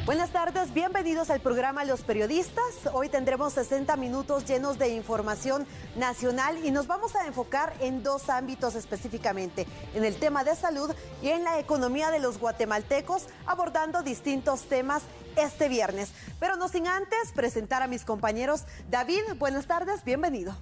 Buenas tardes, bienvenidos al programa Los Periodistas. Hoy tendremos 60 minutos llenos de información nacional y nos vamos a enfocar en dos ámbitos específicamente, en el tema de salud y en la economía de los guatemaltecos, abordando distintos temas este viernes. Pero no sin antes presentar a mis compañeros. David, buenas tardes, bienvenido.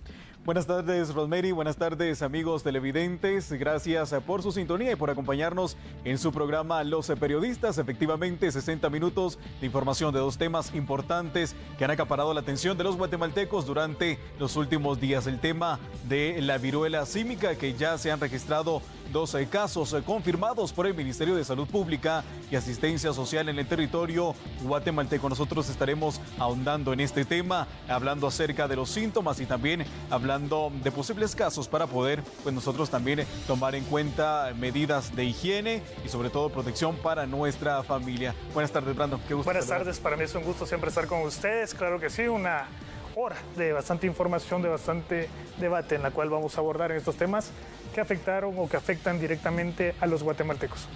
Buenas tardes, Rosemary. Buenas tardes, amigos televidentes. Gracias por su sintonía y por acompañarnos en su programa Los Periodistas. Efectivamente, 60 minutos de información de dos temas importantes que han acaparado la atención de los guatemaltecos durante los últimos días. El tema de la viruela símica, que ya se han registrado 12 casos confirmados por el Ministerio de Salud Pública y Asistencia Social en el territorio guatemalteco. Nosotros estaremos ahondando en este tema, hablando acerca de los síntomas y también hablando de posibles casos para poder, pues nosotros también tomar en cuenta medidas de higiene y sobre todo protección para nuestra familia. Buenas tardes, Brandon. Qué gusto. Buenas tardes, para mí es un gusto siempre estar con ustedes. Claro que sí, una hora de bastante información, de bastante debate en la cual vamos a abordar en estos temas que afectaron o que afectan directamente a los guatemaltecos.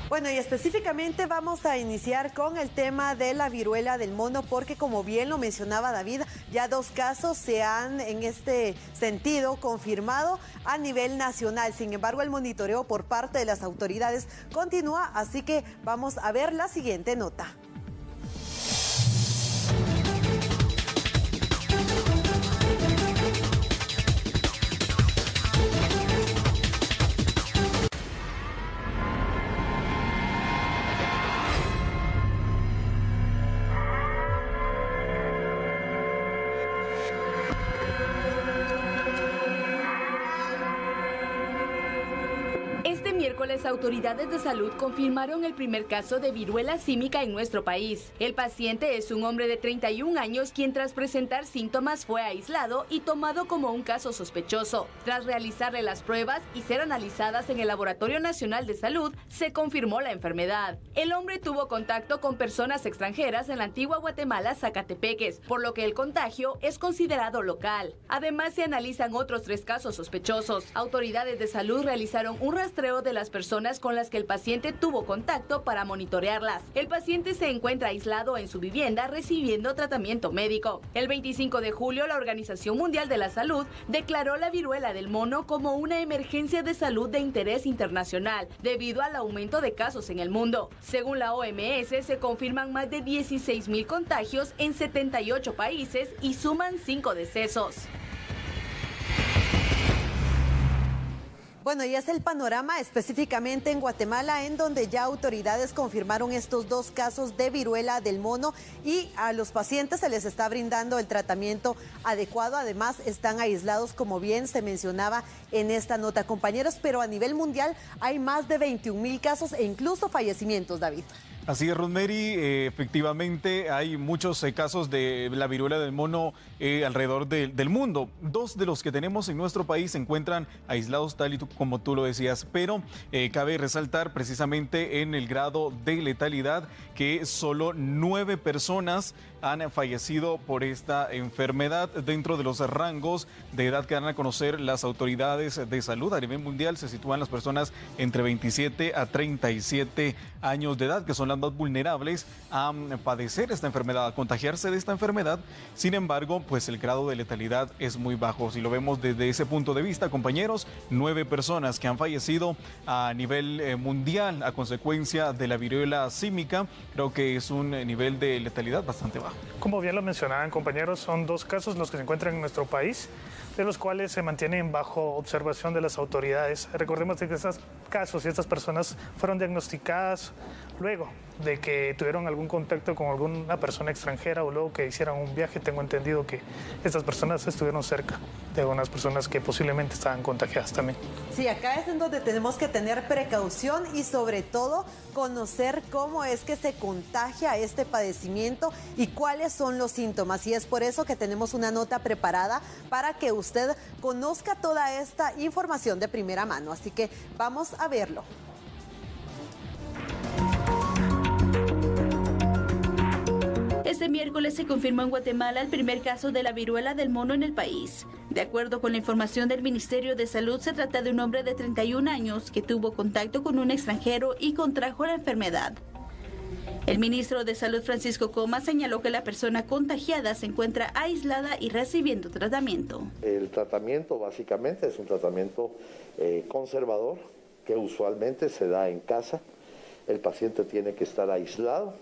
Bueno, y específicamente vamos a iniciar con el tema de la viruela del mono, porque como bien lo mencionaba David, ya dos casos se han en este sentido confirmado a nivel nacional. Sin embargo, el monitoreo por parte de las autoridades continúa, así que vamos a ver la siguiente nota. Las autoridades de salud confirmaron el primer caso de viruela símica en nuestro país. El paciente es un hombre de 31 años quien tras presentar síntomas fue aislado y tomado como un caso sospechoso. Tras realizarle las pruebas y ser analizadas en el Laboratorio Nacional de Salud, se confirmó la enfermedad. El hombre tuvo contacto con personas extranjeras en la antigua Guatemala, Zacatepeques, por lo que el contagio es considerado local. Además, se analizan otros 3 casos sospechosos. Autoridades de salud realizaron un rastreo de las personas con las que el paciente tuvo contacto para monitorearlas. El paciente se encuentra aislado en su vivienda recibiendo tratamiento médico. El 25 de julio, la Organización Mundial de la Salud declaró la viruela del mono como una emergencia de salud de interés internacional debido al aumento de casos en el mundo. Según la OMS, se confirman más de 16,000 contagios en 78 países y suman 5 decesos. Bueno, y es el panorama específicamente en Guatemala, en donde ya autoridades confirmaron estos 2 casos de viruela del mono y a los pacientes se les está brindando el tratamiento adecuado. Además, están aislados, como bien se mencionaba en esta nota, compañeros, pero a nivel mundial hay más de 21,000 casos e incluso fallecimientos, David. Así es, Rosemary, efectivamente hay muchos casos de la viruela del mono alrededor del mundo. 2 de los que tenemos en nuestro país se encuentran aislados, tal y como tú lo decías, pero cabe resaltar precisamente en el grado de letalidad que solo 9 personas han fallecido por esta enfermedad dentro de los rangos de edad que dan a conocer las autoridades de salud. A nivel mundial se sitúan las personas entre 27 a 37 años de edad, que son las más vulnerables a padecer esta enfermedad, a contagiarse de esta enfermedad. Sin embargo, pues el grado de letalidad es muy bajo. Si lo vemos desde ese punto de vista, compañeros, 9 personas que han fallecido a nivel mundial a consecuencia de la viruela símica, creo que es un nivel de letalidad bastante bajo. Como bien lo mencionaban, compañeros, son 2 casos los que se encuentran en nuestro país, de los cuales se mantienen bajo observación de las autoridades. Recordemos que estos casos y estas personas fueron diagnosticadas luego de que tuvieron algún contacto con alguna persona extranjera o luego que hicieran un viaje. Tengo entendido que estas personas estuvieron cerca de algunas personas que posiblemente estaban contagiadas también. Sí, acá es en donde tenemos que tener precaución y sobre todo conocer cómo es que se contagia este padecimiento y cuáles son los síntomas. Y es por eso que tenemos una nota preparada para que usted conozca toda esta información de primera mano. Así que vamos a verlo. Este miércoles se confirmó en Guatemala el primer caso de la viruela del mono en el país. De acuerdo con la información del Ministerio de Salud, se trata de un hombre de 31 años que tuvo contacto con un extranjero y contrajo la enfermedad. El ministro de Salud, Francisco Coma, señaló que la persona contagiada se encuentra aislada y recibiendo tratamiento. El tratamiento básicamente es un tratamiento conservador que usualmente se da en casa. El paciente tiene que estar aislado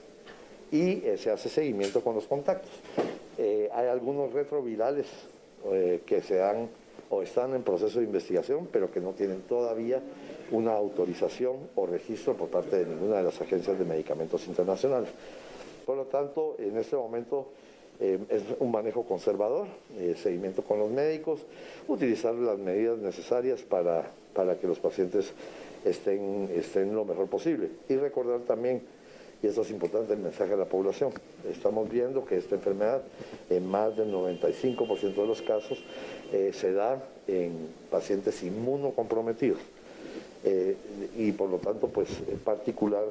y se hace seguimiento con los contactos. Hay algunos retrovirales que se dan o están en proceso de investigación, pero que no tienen todavía una autorización o registro por parte de ninguna de las agencias de medicamentos internacionales. Por lo tanto, en este momento es un manejo conservador, seguimiento con los médicos, utilizar las medidas necesarias para que los pacientes estén lo mejor posible. Y recordar también, y eso es importante, el mensaje a la población. Estamos viendo que esta enfermedad, en más del 95% de los casos, se da en pacientes inmunocomprometidos. Y por lo tanto, pues en particular,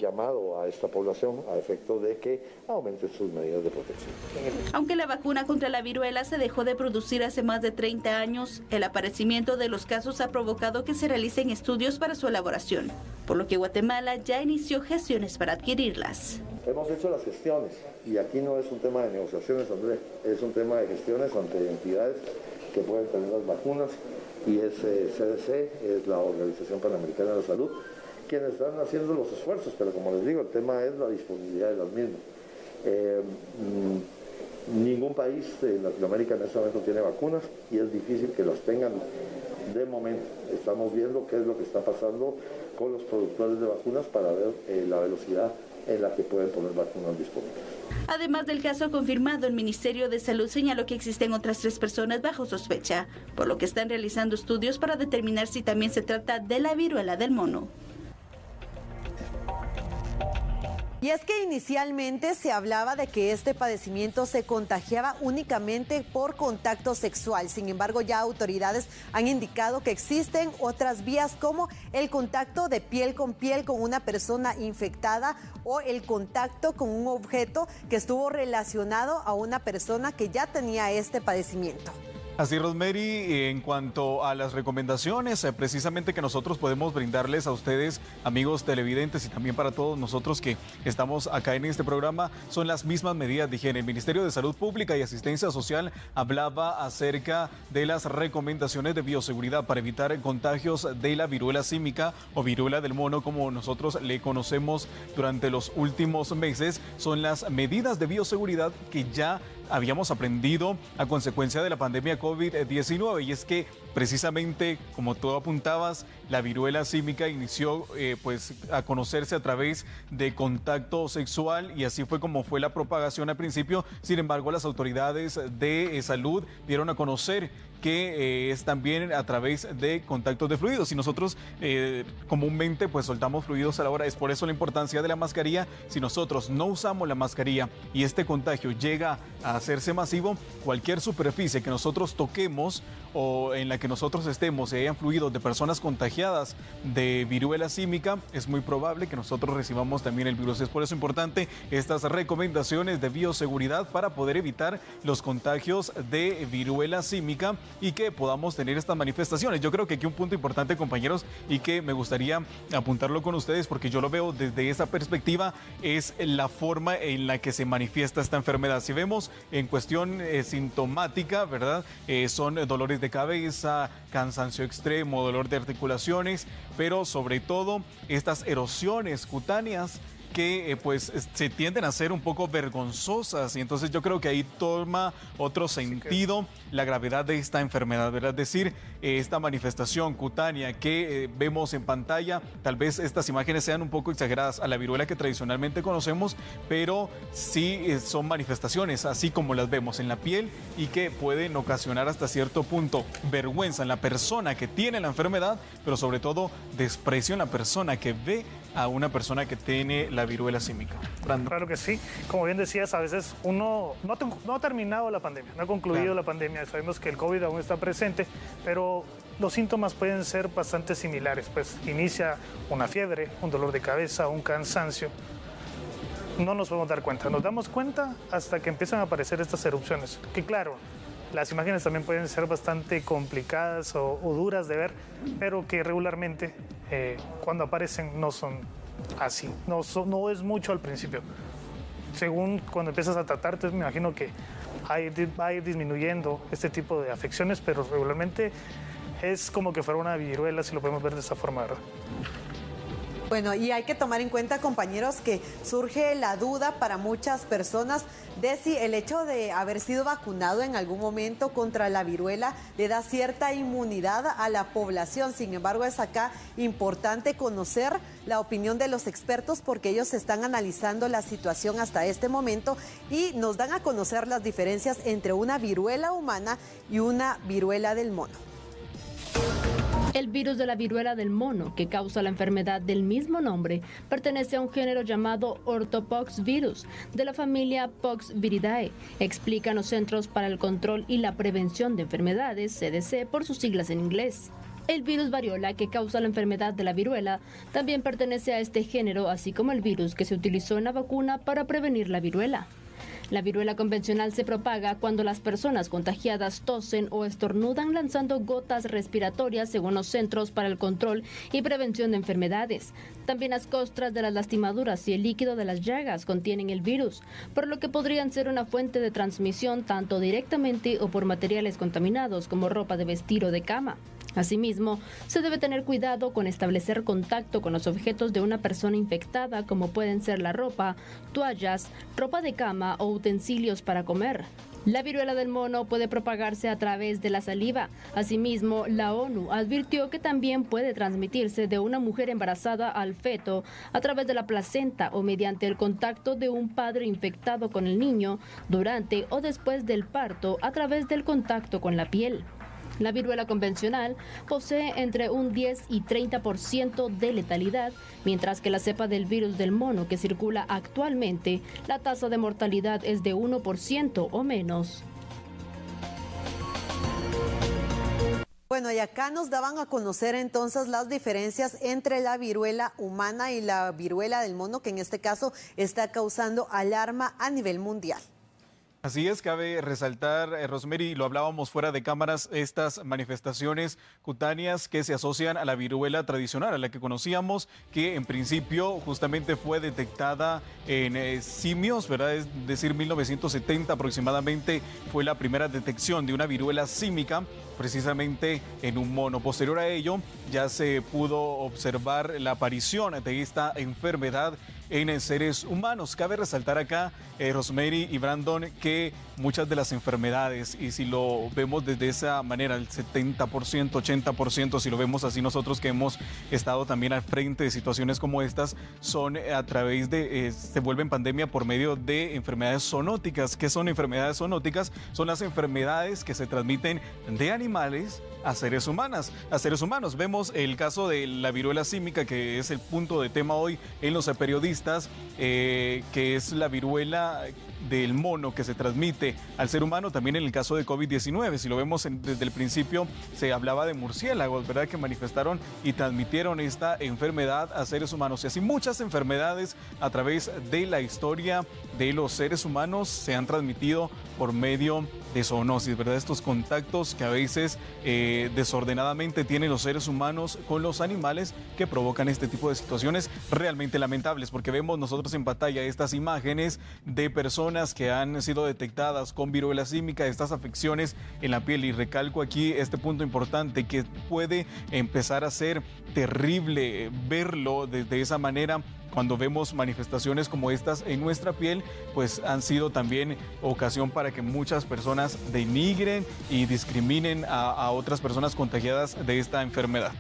llamado a esta población a efecto de que aumenten sus medidas de protección. Aunque la vacuna contra la viruela se dejó de producir hace más de 30 años, el aparecimiento de los casos ha provocado que se realicen estudios para su elaboración, por lo que Guatemala ya inició gestiones para adquirirlas. Hemos hecho las gestiones y aquí no es un tema de negociaciones, André, es un tema de gestiones ante entidades que pueden tener las vacunas y es CDC, es la Organización Panamericana de la Salud, quienes están haciendo los esfuerzos, pero como les digo, el tema es la disponibilidad de las mismas. Ningún país en Latinoamérica en este momento tiene vacunas y es difícil que las tengan de momento. Estamos viendo qué es lo que está pasando con los productores de vacunas para ver la velocidad en la que pueden poner vacunas disponibles. Además del caso confirmado, el Ministerio de Salud señaló que existen otras 3 personas bajo sospecha, por lo que están realizando estudios para determinar si también se trata de la viruela del mono. Y es que inicialmente se hablaba de que este padecimiento se contagiaba únicamente por contacto sexual. Sin embargo, ya autoridades han indicado que existen otras vías como el contacto de piel con una persona infectada o el contacto con un objeto que estuvo relacionado a una persona que ya tenía este padecimiento. Así, Rosemary, en cuanto a las recomendaciones, precisamente que nosotros podemos brindarles a ustedes, amigos televidentes, y también para todos nosotros que estamos acá en este programa, son las mismas medidas de higiene. El Ministerio de Salud Pública y Asistencia Social hablaba acerca de las recomendaciones de bioseguridad para evitar contagios de la viruela símica o viruela del mono, como nosotros le conocemos durante los últimos meses. Son las medidas de bioseguridad que ya habíamos aprendido a consecuencia de la pandemia COVID-19, y es que precisamente, como tú apuntabas, la viruela símica inició pues a conocerse a través de contacto sexual, y así fue como fue la propagación al principio. Sin embargo, las autoridades de salud dieron a conocer que es también a través de contactos de fluidos, y nosotros comúnmente pues soltamos fluidos a la hora. Es por eso la importancia de la mascarilla. Si nosotros no usamos la mascarilla y este contagio llega a hacerse masivo, cualquier superficie que nosotros toquemos o en la que nosotros estemos y hayan fluidos de personas contagiadas de viruela símica, es muy probable que nosotros recibamos también el virus. Es por eso importante estas recomendaciones de bioseguridad para poder evitar los contagios de viruela símica y que podamos tener estas manifestaciones. Yo creo que aquí un punto importante, compañeros, y que me gustaría apuntarlo con ustedes porque yo lo veo desde esa perspectiva, es la forma en la que se manifiesta esta enfermedad. Si vemos en cuestión sintomática, ¿verdad? Son dolores de cabeza, cansancio extremo, dolor de articulaciones, pero sobre todo estas erosiones cutáneas que pues se tienden a ser un poco vergonzosas, y entonces yo creo que ahí toma otro sentido la gravedad de esta enfermedad, ¿verdad? Es decir, esta manifestación cutánea que vemos en pantalla, tal vez estas imágenes sean un poco exageradas a la viruela que tradicionalmente conocemos, pero sí son manifestaciones así como las vemos en la piel y que pueden ocasionar hasta cierto punto vergüenza en la persona que tiene la enfermedad, pero sobre todo desprecio en la persona que ve a una persona que tiene la viruela símica. Brandon. Claro que sí. Como bien decías, a veces uno no ha terminado la pandemia, no ha concluido la pandemia. Sabemos que el COVID aún está presente, pero los síntomas pueden ser bastante similares. Pues inicia una fiebre, un dolor de cabeza, un cansancio. No nos podemos dar cuenta. Nos damos cuenta hasta que empiezan a aparecer estas erupciones. Que claro, las imágenes también pueden ser bastante complicadas o duras de ver, pero que regularmente cuando aparecen no son así. No es mucho al principio. Según cuando empiezas a tratarte, me imagino que va a ir disminuyendo este tipo de afecciones, pero regularmente es como que fuera una viruela, si lo podemos ver de esta forma, ¿verdad? Bueno, y hay que tomar en cuenta, compañeros, que surge la duda para muchas personas de si el hecho de haber sido vacunado en algún momento contra la viruela le da cierta inmunidad a la población. Sin embargo, es acá importante conocer la opinión de los expertos porque ellos están analizando la situación hasta este momento y nos dan a conocer las diferencias entre una viruela humana y una viruela del mono. El virus de la viruela del mono, que causa la enfermedad del mismo nombre, pertenece a un género llamado Orthopoxvirus, de la familia Poxviridae, explican los Centros para el Control y la Prevención de Enfermedades, CDC, por sus siglas en inglés. El virus variola, que causa la enfermedad de la viruela, también pertenece a este género, así como el virus que se utilizó en la vacuna para prevenir la viruela. La viruela convencional se propaga cuando las personas contagiadas tosen o estornudan lanzando gotas respiratorias, según los Centros para el Control y Prevención de Enfermedades. También las costras de las lastimaduras y el líquido de las llagas contienen el virus, por lo que podrían ser una fuente de transmisión tanto directamente o por materiales contaminados como ropa de vestir o de cama. Asimismo, se debe tener cuidado con establecer contacto con los objetos de una persona infectada, como pueden ser la ropa, toallas, ropa de cama o utensilios para comer. La viruela del mono puede propagarse a través de la saliva. Asimismo, la ONU advirtió que también puede transmitirse de una mujer embarazada al feto a través de la placenta o mediante el contacto de un padre infectado con el niño durante o después del parto a través del contacto con la piel. La viruela convencional posee entre un 10 y 30% de letalidad, mientras que la cepa del virus del mono que circula actualmente, la tasa de mortalidad es de 1% o menos. Bueno, y acá nos daban a conocer entonces las diferencias entre la viruela humana y la viruela del mono, que en este caso está causando alarma a nivel mundial. Así es, cabe resaltar, Rosemary, lo hablábamos fuera de cámaras, estas manifestaciones cutáneas que se asocian a la viruela tradicional, a la que conocíamos, que en principio justamente fue detectada en simios, ¿verdad? Es decir, 1970 aproximadamente fue la primera detección de una viruela símica, precisamente en un mono. Posterior a ello, ya se pudo observar la aparición de esta enfermedad en seres humanos. Cabe resaltar acá, Rosemary y Brandon, que muchas de las enfermedades, y si lo vemos desde esa manera, el 70%, 80%, si lo vemos así nosotros que hemos estado también al frente de situaciones como estas, son a través de, se vuelven pandemia por medio de enfermedades zoonóticas. ¿Qué son enfermedades zoonóticas? Son las enfermedades que se transmiten de animales a seres humanos. Vemos el caso de la viruela símica, que es el punto de tema hoy en los periodistas, que es la viruela del mono que se transmite al ser humano. También en el caso de COVID-19, si lo vemos desde el principio, se hablaba de murciélagos, ¿verdad?, que manifestaron y transmitieron esta enfermedad a seres humanos. Y así muchas enfermedades a través de la historia de los seres humanos se han transmitido por medio de zoonosis, ¿verdad? Estos contactos que a veces desordenadamente tienen los seres humanos con los animales, que provocan este tipo de situaciones realmente lamentables, porque vemos nosotros en pantalla estas imágenes de personas que han sido detectadas con viruela símica, estas afecciones en la piel, y recalco aquí este punto importante, que puede empezar a ser terrible verlo de esa manera. Cuando vemos manifestaciones como estas en nuestra piel, pues han sido también ocasión para que muchas personas denigren y discriminen a otras personas contagiadas de esta enfermedad.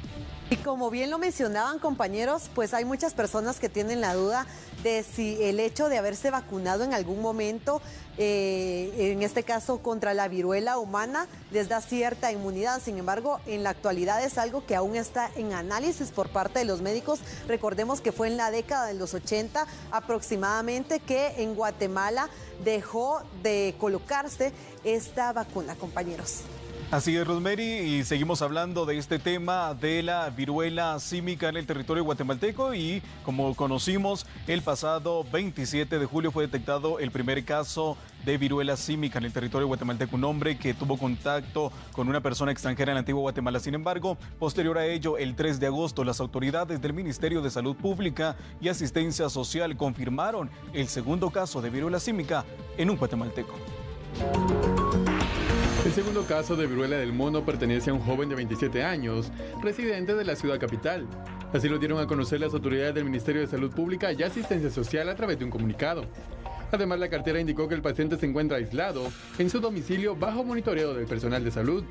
Y como bien lo mencionaban, compañeros, pues hay muchas personas que tienen la duda de si el hecho de haberse vacunado en algún momento, en este caso contra la viruela humana, les da cierta inmunidad. Sin embargo, en la actualidad es algo que aún está en análisis por parte de los médicos. Recordemos que fue en la década de los 80 aproximadamente que en Guatemala dejó de colocarse esta vacuna, compañeros. Así es, Rosemary, y seguimos hablando de este tema de la viruela símica en el territorio guatemalteco y como conocimos, el pasado 27 de julio fue detectado el primer caso de viruela símica en el territorio guatemalteco, un hombre que tuvo contacto con una persona extranjera en la antigua Guatemala. Sin embargo, posterior a ello, el 3 de agosto, las autoridades del Ministerio de Salud Pública y Asistencia Social confirmaron el segundo caso de viruela símica en un guatemalteco. El segundo caso de viruela del mono pertenece a un joven de 27 años, residente de la ciudad capital. Así lo dieron a conocer las autoridades del Ministerio de Salud Pública y Asistencia Social a través de un comunicado. Además, la cartera indicó que el paciente se encuentra aislado en su domicilio bajo monitoreo del personal de salud.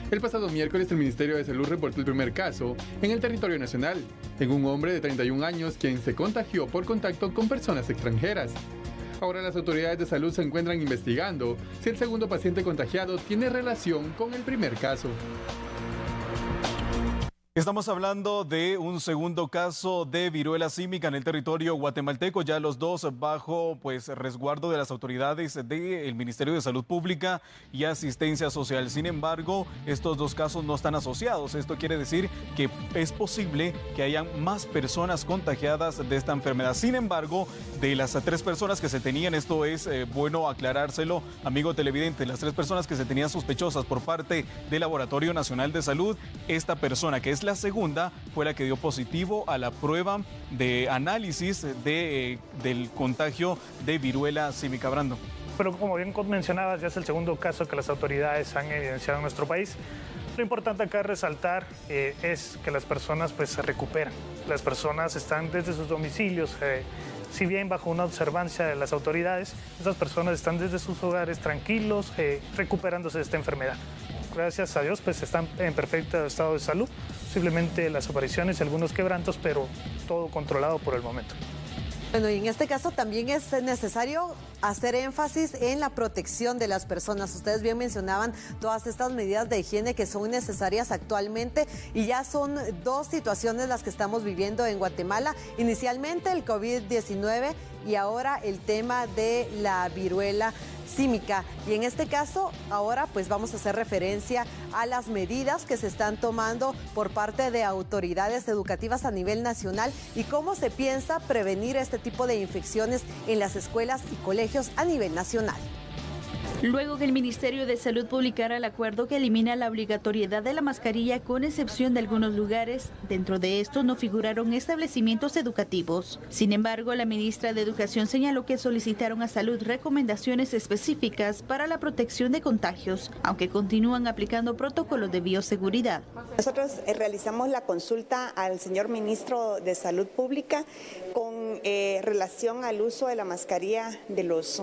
El pasado miércoles, el Ministerio de Salud reportó el primer caso en el territorio nacional, en un hombre de 31 años quien se contagió por contacto con personas extranjeras. Ahora las autoridades de salud se encuentran investigando si el segundo paciente contagiado tiene relación con el primer caso. Estamos hablando de un segundo caso de viruela símica en el territorio guatemalteco, ya los dos bajo resguardo de las autoridades del Ministerio de Salud Pública y Asistencia Social. Sin embargo, estos dos casos no están asociados. Esto quiere decir que es posible que hayan más personas contagiadas de esta enfermedad. Sin embargo, de las 3 personas que se tenían, esto es bueno aclarárselo, amigo televidente, las 3 personas que se tenían sospechosas por parte del Laboratorio Nacional de Salud, esta persona que es la segunda fue la que dio positivo a la prueba de análisis del contagio de viruela símica. Brando. Pero como bien mencionabas, ya es el segundo caso que las autoridades han evidenciado en nuestro país. Lo importante acá resaltar es que las personas se recuperan. Las personas están desde sus domicilios, si bien bajo una observancia de las autoridades, esas personas están desde sus hogares tranquilos, recuperándose de esta enfermedad. Gracias a Dios, están en perfecto estado de salud, simplemente las apariciones y algunos quebrantos, pero todo controlado por el momento. Bueno, y en este caso también es necesario hacer énfasis en la protección de las personas. Ustedes bien mencionaban todas estas medidas de higiene que son necesarias actualmente y ya son 2 situaciones las que estamos viviendo en Guatemala. Inicialmente el COVID-19 y ahora el tema de la viruela símica. Y en este caso, ahora vamos a hacer referencia a las medidas que se están tomando por parte de autoridades educativas a nivel nacional y cómo se piensa prevenir este tipo de infecciones en las escuelas y colegios a nivel nacional. Luego que el Ministerio de Salud publicara el acuerdo que elimina la obligatoriedad de la mascarilla con excepción de algunos lugares, dentro de estos no figuraron establecimientos educativos. Sin embargo, la ministra de Educación señaló que solicitaron a Salud recomendaciones específicas para la protección de contagios, aunque continúan aplicando protocolos de bioseguridad. Nosotros realizamos la consulta al señor ministro de Salud Pública con relación al uso de la mascarilla de los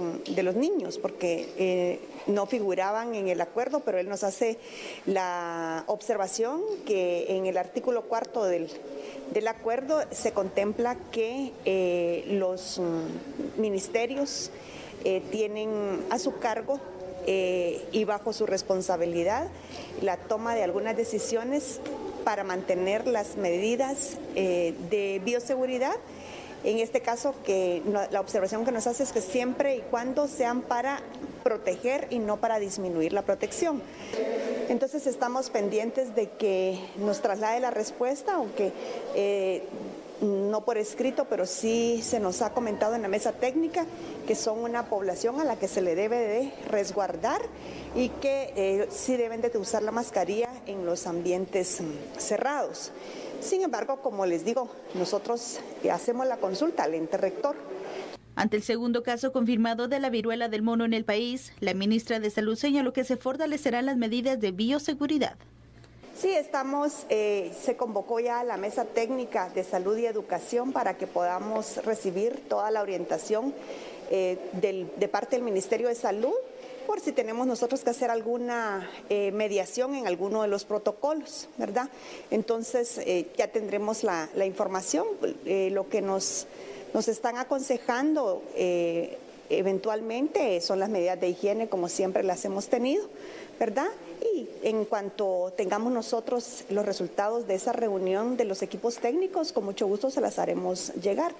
niños, porque no figuraban en el acuerdo, pero él nos hace la observación que en el artículo 4 del acuerdo se contempla que los ministerios tienen a su cargo y bajo su responsabilidad la toma de algunas decisiones para mantener las medidas de bioseguridad. En este caso, que la observación que nos hace es que siempre y cuando sean para proteger y no para disminuir la protección. Entonces estamos pendientes de que nos traslade la respuesta, aunque no por escrito, pero sí se nos ha comentado en la mesa técnica que son una población a la que se le debe de resguardar y que sí deben de usar la mascarilla en los ambientes cerrados. Sin embargo, como les digo, nosotros hacemos la consulta al ente rector. Ante el segundo caso confirmado de la viruela del mono en el país, la ministra de Salud señaló que se fortalecerán las medidas de bioseguridad. Sí, se convocó ya a la mesa técnica de salud y educación para que podamos recibir toda la orientación de parte del Ministerio de Salud, por si tenemos nosotros que hacer alguna mediación en alguno de los protocolos, ¿verdad? Entonces ya tendremos la información, lo que nos están aconsejando eventualmente son las medidas de higiene como siempre las hemos tenido, ¿verdad? Y en cuanto tengamos nosotros los resultados de esa reunión de los equipos técnicos, con mucho gusto se las haremos llegar.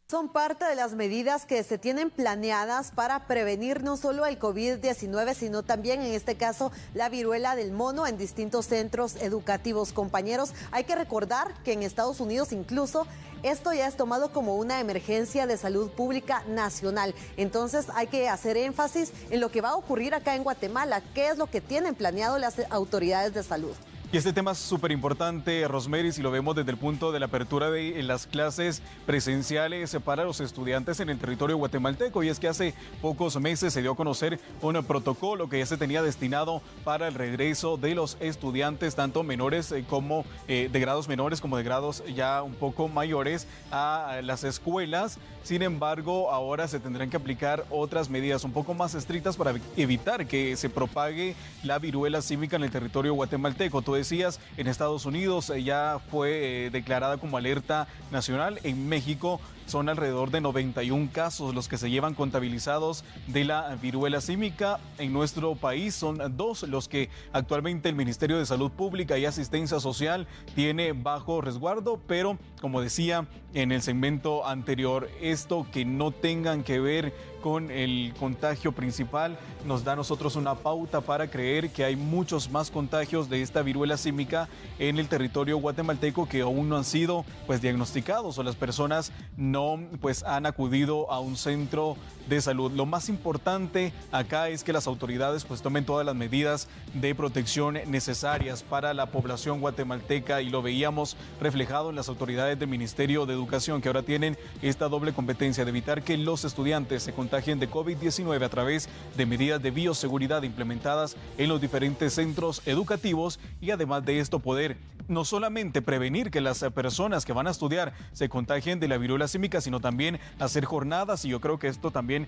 Son parte de las medidas que se tienen planeadas para prevenir no solo el COVID-19, sino también, en este caso, la viruela del mono en distintos centros educativos. Compañeros, hay que recordar que en Estados Unidos incluso esto ya es tomado como una emergencia de salud pública nacional. Entonces hay que hacer énfasis en lo que va a ocurrir acá en Guatemala. ¿Qué es lo que tienen planeado las autoridades de salud? Y este tema es súper importante, Rosemary, si lo vemos desde el punto de la apertura de las clases presenciales para los estudiantes en el territorio guatemalteco. Y es que hace pocos meses se dio a conocer un protocolo que ya se tenía destinado para el regreso de los estudiantes, tanto menores como de grados menores como de grados ya un poco mayores, a las escuelas. Sin embargo, ahora se tendrán que aplicar otras medidas un poco más estrictas para evitar que se propague la viruela símica en el territorio guatemalteco. Tú decías, en Estados Unidos ya fue declarada como alerta nacional. En México son alrededor de 91 casos los que se llevan contabilizados de la viruela símica. En nuestro país son 2 los que actualmente el Ministerio de Salud Pública y Asistencia Social tiene bajo resguardo, pero como decía en el segmento anterior, esto que no tengan que ver con el contagio principal nos da a nosotros una pauta para creer que hay muchos más contagios de esta viruela símica en el territorio guatemalteco que aún no han sido diagnosticados, o las personas no han acudido a un centro de salud. Lo más importante acá es que las autoridades tomen todas las medidas de protección necesarias para la población guatemalteca, y lo veíamos reflejado en las autoridades del Ministerio de Educación, que ahora tienen esta doble competencia de evitar que los estudiantes se contagien de COVID-19 a través de medidas de bioseguridad implementadas en los diferentes centros educativos, y además de esto poder no solamente prevenir que las personas que van a estudiar se contagien de la viruela símica, sino también hacer jornadas, y yo creo que esto también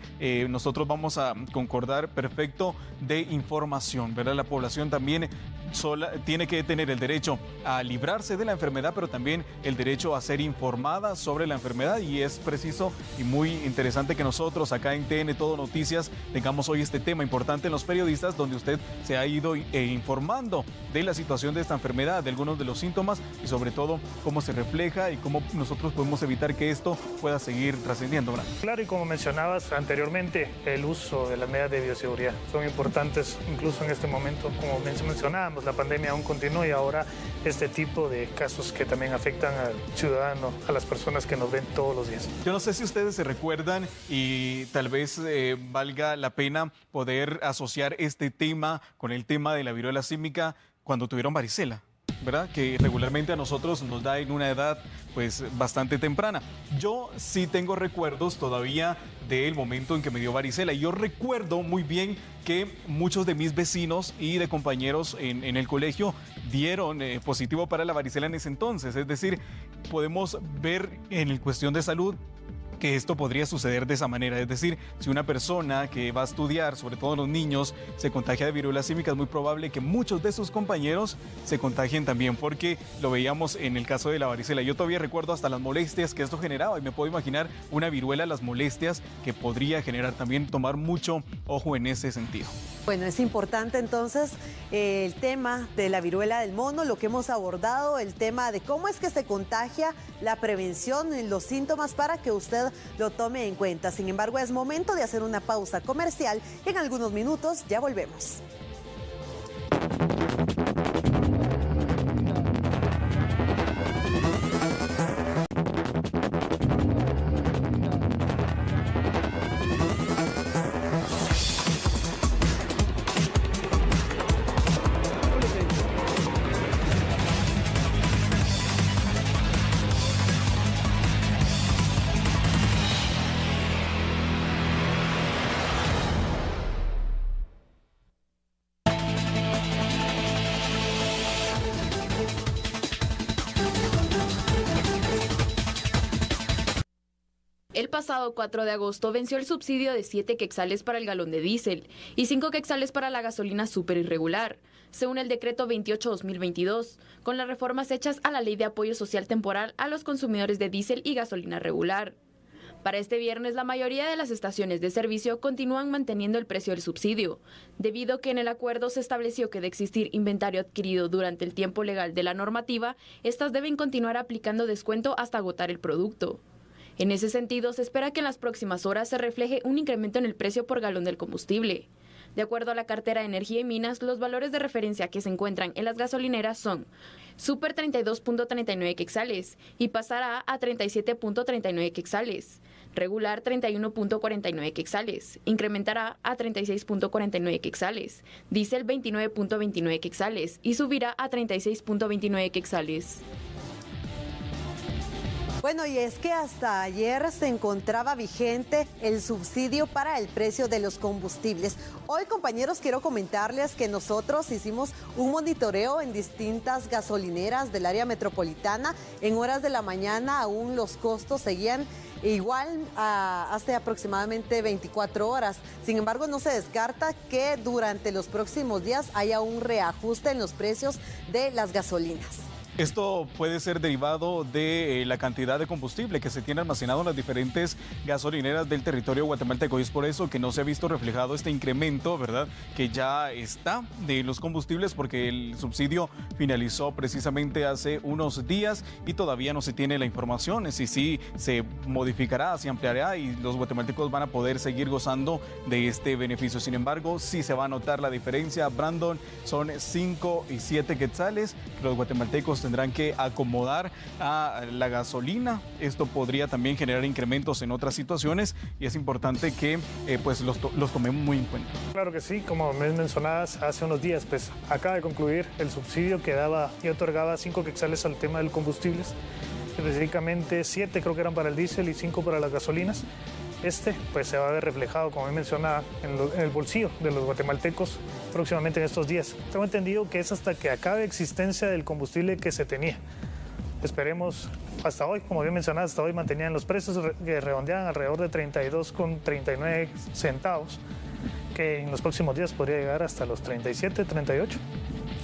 nosotros vamos a concordar perfecto, de información, ¿verdad? La población también tiene que tener el derecho a librarse de la enfermedad, pero también el derecho a ser informada sobre la enfermedad, y es preciso y muy interesante que nosotros acá en TN Todo Noticias tengamos hoy este tema importante en los periodistas, donde usted se ha ido informando de la situación de esta enfermedad, de algunos de los síntomas y sobre todo cómo se refleja y cómo nosotros podemos evitar que esto pueda seguir trascendiendo, ¿verdad? Claro, y como mencionabas anteriormente, el uso de las medidas de bioseguridad son importantes incluso en este momento. Como mencionábamos, la pandemia aún continúa, y ahora este tipo de casos que también afectan al ciudadano, a las personas que nos ven todos los días. Yo no sé si ustedes se recuerdan, y tal vez valga la pena poder asociar este tema con el tema de la viruela símica cuando tuvieron varicela, ¿verdad? Que regularmente a nosotros nos da en una edad bastante temprana. Yo sí tengo recuerdos todavía del momento en que me dio varicela, y yo recuerdo muy bien que muchos de mis vecinos y de compañeros en el colegio dieron positivo para la varicela en ese entonces. Es decir, podemos ver en el cuestión de salud que esto podría suceder de esa manera. Es decir, si una persona que va a estudiar, sobre todo los niños, se contagia de viruela símica, es muy probable que muchos de sus compañeros se contagien también, porque lo veíamos en el caso de la varicela. Yo todavía recuerdo hasta las molestias que esto generaba, y me puedo imaginar una viruela, las molestias que podría generar. También tomar mucho ojo en ese sentido. Bueno, es importante entonces el tema de la viruela del mono, lo que hemos abordado, el tema de cómo es que se contagia, la prevención, los síntomas, para que usted lo tome en cuenta. Sin embargo, es momento de hacer una pausa comercial. En algunos minutos ya volvemos. El pasado 4 de agosto venció el subsidio de 7 quetzales para el galón de diésel y 5 quetzales para la gasolina súper irregular, según el decreto 28/2022, con las reformas hechas a la Ley de Apoyo Social Temporal a los consumidores de diésel y gasolina regular. Para este viernes, la mayoría de las estaciones de servicio continúan manteniendo el precio del subsidio, debido a que en el acuerdo se estableció que de existir inventario adquirido durante el tiempo legal de la normativa, estas deben continuar aplicando descuento hasta agotar el producto. En ese sentido, se espera que en las próximas horas se refleje un incremento en el precio por galón del combustible. De acuerdo a la cartera de Energía y Minas, los valores de referencia que se encuentran en las gasolineras son Super 32.39 quetzales y pasará a 37.39 quetzales. Regular 31.49 quetzales, incrementará a 36.49 quetzales. Diésel 29.29 quetzales y subirá a 36.29 quetzales. Bueno, y es que hasta ayer se encontraba vigente el subsidio para el precio de los combustibles. Hoy, compañeros, quiero comentarles que nosotros hicimos un monitoreo en distintas gasolineras del área metropolitana. En horas de la mañana aún los costos seguían igual hace aproximadamente 24 horas. Sin embargo, no se descarta que durante los próximos días haya un reajuste en los precios de las gasolinas. Esto puede ser derivado de la cantidad de combustible que se tiene almacenado en las diferentes gasolineras del territorio guatemalteco y es por eso que no se ha visto reflejado este incremento, ¿verdad?, que ya está de los combustibles porque el subsidio finalizó precisamente hace unos días y todavía no se tiene la información si sí se modificará, se ampliará y los guatemaltecos van a poder seguir gozando de este beneficio. Sin embargo, sí se va a notar la diferencia. Brandon, son 5 y 7 quetzales que los guatemaltecos tendrán que acomodar a la gasolina. Esto podría también generar incrementos en otras situaciones y es importante que pues los tomemos muy en cuenta. Claro que sí, como me mencionabas hace unos días, pues acaba de concluir el subsidio que daba y otorgaba 5 quetzales al tema del combustibles, específicamente 7 creo que eran para el diésel y 5 para las gasolinas. Pues se va a ver reflejado, como mencionaba, en el bolsillo de los guatemaltecos próximamente en estos días. Tengo entendido que es hasta que acabe existencia del combustible que se tenía. Esperemos, hasta hoy, como bien mencionaba, hasta hoy mantenían los precios que redondeaban alrededor de 32,39 centavos, que en los próximos días podría llegar hasta los 37, 38.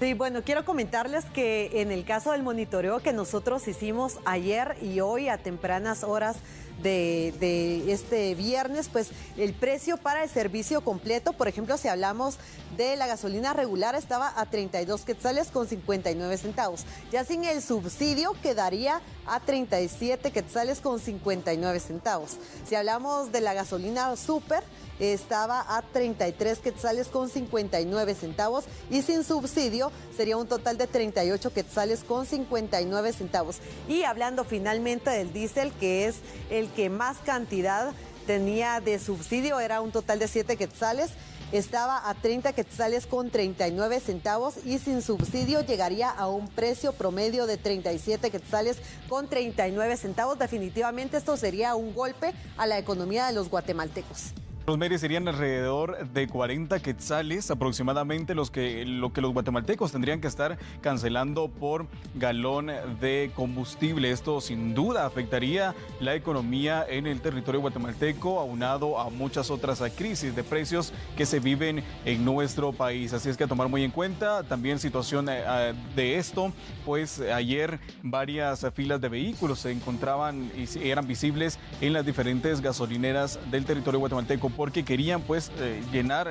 Sí, bueno, quiero comentarles que en el caso del monitoreo que nosotros hicimos ayer y hoy a tempranas horas de este viernes, pues el precio para el servicio completo, por ejemplo, si hablamos de la gasolina regular, estaba a 32 quetzales con 59 centavos. Ya sin el subsidio quedaría a 37 quetzales con 59 centavos. Si hablamos de la gasolina super, estaba a 33 quetzales con 59 centavos y sin subsidio sería un total de 38 quetzales con 59 centavos. Y hablando finalmente del diésel, que es el que más cantidad tenía de subsidio, era un total de 7 quetzales, estaba a 30 quetzales con 39 centavos y sin subsidio llegaría a un precio promedio de 37 quetzales con 39 centavos. Definitivamente esto sería un golpe a la economía de los guatemaltecos. Rosemary, serían alrededor de 40 quetzales aproximadamente lo que los guatemaltecos tendrían que estar cancelando por galón de combustible. Esto sin duda afectaría la economía en el territorio guatemalteco, aunado a muchas otras crisis de precios que se viven en nuestro país. Así es que a tomar muy en cuenta también situación de esto, pues ayer varias filas de vehículos se encontraban y eran visibles en las diferentes gasolineras del territorio guatemalteco, porque querían pues llenar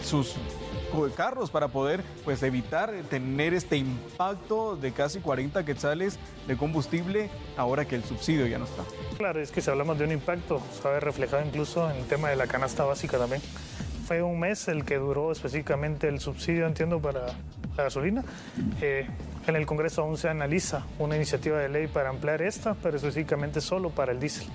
sus carros para poder pues evitar tener este impacto de casi 40 quetzales de combustible ahora que el subsidio ya no está. Claro, es que si hablamos de un impacto, se va a ver reflejado incluso en el tema de la canasta básica también. Fue un mes el que duró específicamente el subsidio, entiendo, para la gasolina. En el Congreso aún se analiza una iniciativa de ley para ampliar esta, pero específicamente solo para el diésel.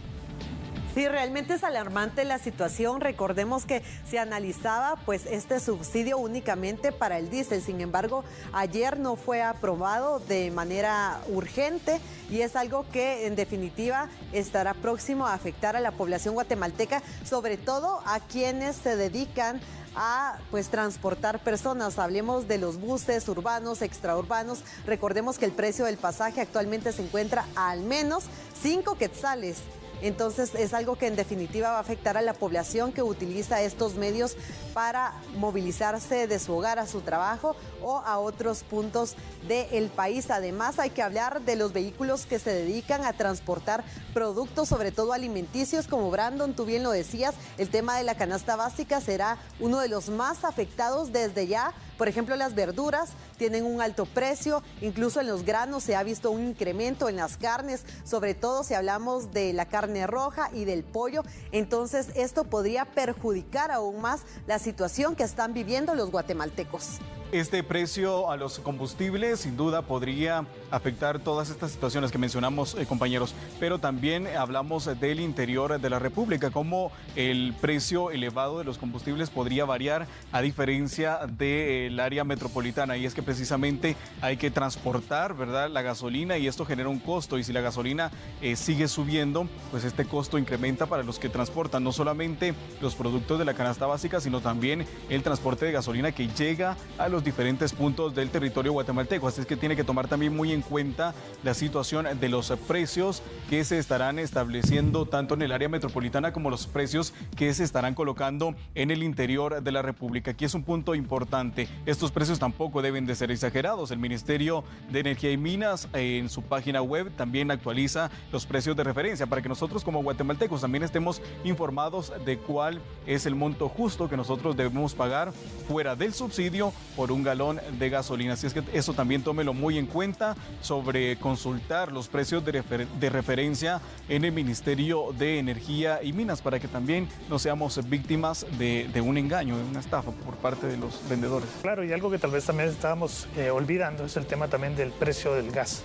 Sí, realmente es alarmante la situación. Recordemos que se analizaba pues este subsidio únicamente para el diésel. Sin embargo, ayer no fue aprobado de manera urgente y es algo que en definitiva estará próximo a afectar a la población guatemalteca, sobre todo a quienes se dedican a pues transportar personas. Hablemos de los buses urbanos, extraurbanos. Recordemos que el precio del pasaje actualmente se encuentra a al menos 5 quetzales. Entonces es algo que en definitiva va a afectar a la población que utiliza estos medios para movilizarse de su hogar a su trabajo o a otros puntos del país. Además hay que hablar de los vehículos que se dedican a transportar productos, sobre todo alimenticios, como Brandon, tú bien lo decías, el tema de la canasta básica será uno de los más afectados desde ya, Por ejemplo, las verduras tienen un alto precio, incluso en los granos se ha visto un incremento, en las carnes, sobre todo si hablamos de la carne roja y del pollo. Entonces, esto podría perjudicar aún más la situación que están viviendo los guatemaltecos. Este precio a los combustibles sin duda podría afectar todas estas situaciones que mencionamos, compañeros, pero también hablamos del interior de la República, cómo el precio elevado de los combustibles podría variar a diferencia del área metropolitana, y es que precisamente hay que transportar, ¿verdad?, la gasolina, y esto genera un costo, y si la gasolina sigue subiendo, pues este costo incrementa para los que transportan no solamente los productos de la canasta básica, sino también el transporte de gasolina que llega a los diferentes puntos del territorio guatemalteco. Así es que tiene que tomar también muy en cuenta la situación de los precios que se estarán estableciendo tanto en el área metropolitana como los precios que se estarán colocando en el interior de la República. Aquí es un punto importante. Estos precios tampoco deben de ser exagerados. El Ministerio de Energía y Minas en su página web también actualiza los precios de referencia para que nosotros como guatemaltecos también estemos informados de cuál es el monto justo que nosotros debemos pagar fuera del subsidio por un galón de gasolina. Así es que eso también tómelo muy en cuenta sobre consultar los precios de referencia en el Ministerio de Energía y Minas para que también no seamos víctimas de un engaño, de una estafa por parte de los vendedores. Claro, y algo que tal vez también estábamos olvidando es el tema también del precio del gas.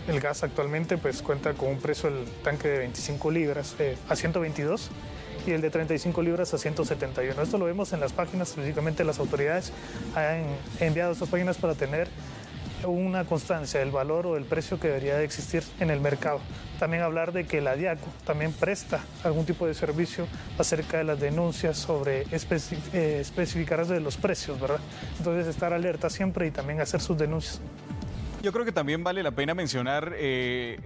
El gas actualmente pues cuenta con un precio del tanque de 25 libras a 122 y el de 35 libras a 171. Esto lo vemos en las páginas, específicamente las autoridades han enviado estas páginas para tener una constancia del valor o del precio que debería de existir en el mercado. También hablar de que la DIACO también presta algún tipo de servicio acerca de las denuncias sobre especificar de los precios, ¿verdad? Entonces estar alerta siempre y también hacer sus denuncias. Yo creo que también vale la pena mencionar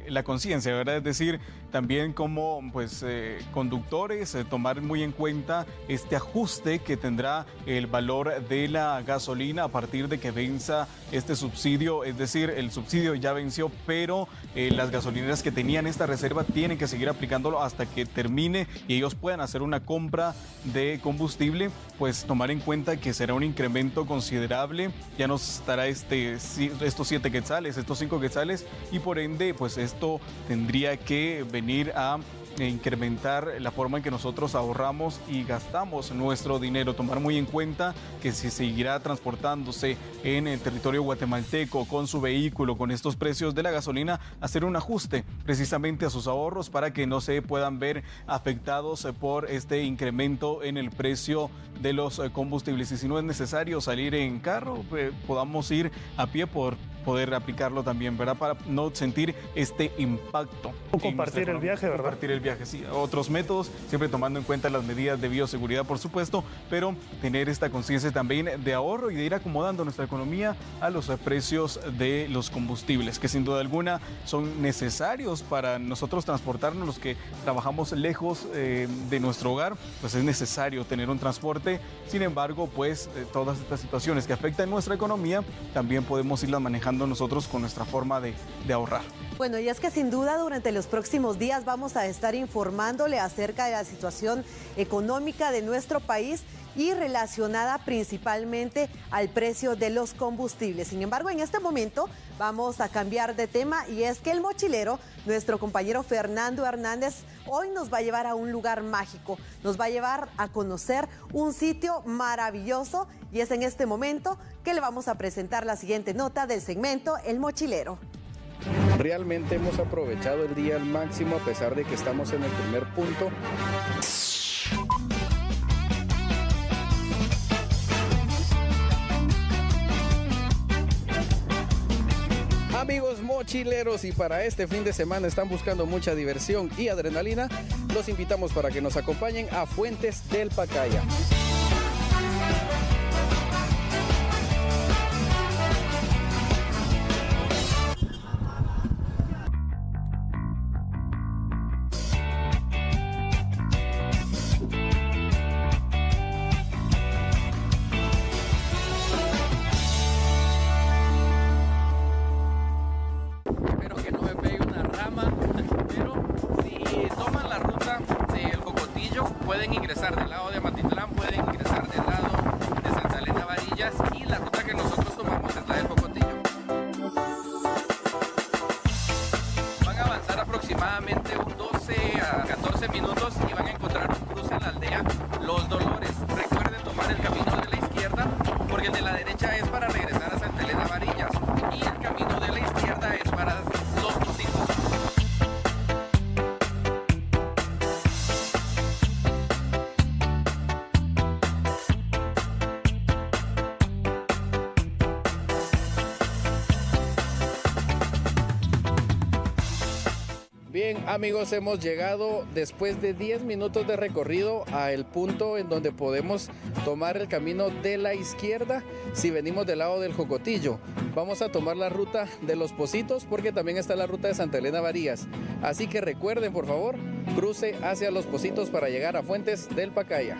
la conciencia, ¿verdad? Es decir, también como pues, conductores tomar muy en cuenta este ajuste que tendrá el valor de la gasolina a partir de que venza este subsidio. Es decir, el subsidio ya venció, pero las gasolineras que tenían esta reserva tienen que seguir aplicándolo hasta que termine y ellos puedan hacer una compra de combustible, pues tomar en cuenta que será un incremento considerable. Ya no estará estos 7 quetzales, estos 5 quetzales, y por ende pues esto tendría que venir a incrementar la forma en que nosotros ahorramos y gastamos nuestro dinero. Tomar muy en cuenta que si seguirá transportándose en el territorio guatemalteco con su vehículo con estos precios de la gasolina, hacer un ajuste precisamente a sus ahorros para que no se puedan ver afectados por este incremento en el precio de los combustibles. Y si no es necesario salir en carro, podamos ir a pie por poder aplicarlo también, ¿verdad? Para no sentir este impacto. O compartir el viaje, ¿verdad? Compartir el viaje, sí. Otros métodos, siempre tomando en cuenta las medidas de bioseguridad, por supuesto, pero tener esta conciencia también de ahorro y de ir acomodando nuestra economía a los precios de los combustibles, que sin duda alguna son necesarios para nosotros transportarnos, los que trabajamos lejos de nuestro hogar, pues es necesario tener un transporte. Sin embargo, pues todas estas situaciones que afectan nuestra economía, también podemos irlas manejando nosotros con nuestra forma de ahorrar. Bueno, y es que sin duda durante los próximos días vamos a estar informándole acerca de la situación económica de nuestro país y relacionada principalmente al precio de los combustibles. Sin embargo, en este momento vamos a cambiar de tema, y es que el mochilero, nuestro compañero Fernando Hernández, hoy nos va a llevar a un lugar mágico, nos va a llevar a conocer un sitio maravilloso, y es en este momento que le vamos a presentar la siguiente nota del segmento El Mochilero. Realmente hemos aprovechado el día al máximo a pesar de que estamos en el primer punto. Amigos mochileros, y para este fin de semana están buscando mucha diversión y adrenalina, los invitamos para que nos acompañen a Fuentes del Pacaya. Pueden ingresar del lado de Amatitlán, pueden Bien, amigos, hemos llegado después de 10 minutos de recorrido al punto en donde podemos tomar el camino de la izquierda si venimos del lado del Jocotillo. Vamos a tomar la ruta de Los Pocitos porque también está la ruta de Santa Elena Varías. Así que recuerden, por favor, cruce hacia Los Pocitos para llegar a Fuentes del Pacaya.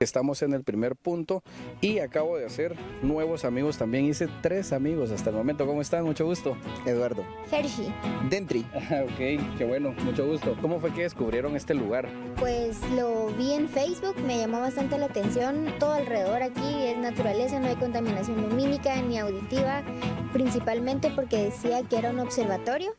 Estamos en el primer punto y acabo de hacer nuevos amigos también. Hice 3 amigos hasta el momento. ¿Cómo están? Mucho gusto. Eduardo. Sergi. Dentri. Ok, qué bueno, mucho gusto. ¿Cómo fue que descubrieron este lugar? Pues lo vi en Facebook, me llamó bastante la atención. Todo alrededor aquí es naturaleza, no hay contaminación lumínica ni auditiva, principalmente porque decía que era un observatorio.